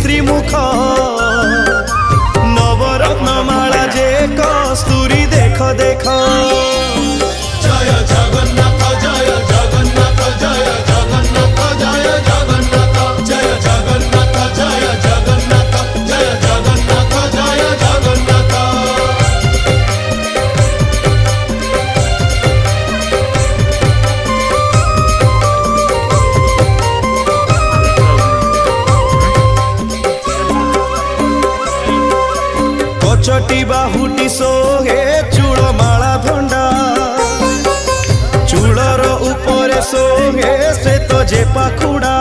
श्री मुख नवरत्नमाला जे कस्तूरी देख देख। जय जगन्नाथ जय जगन्नाथ जय जगन्नाथ जय जगन्नाथ जय जगन्नाथ जय जगन्नाथ जय जगन्नाथ जय जगन्नाथ। कचटी बाहुटी सोहे चूड़माला धंडा चूड़र ऊपर सोहे श्वेत जे पाखुड़ा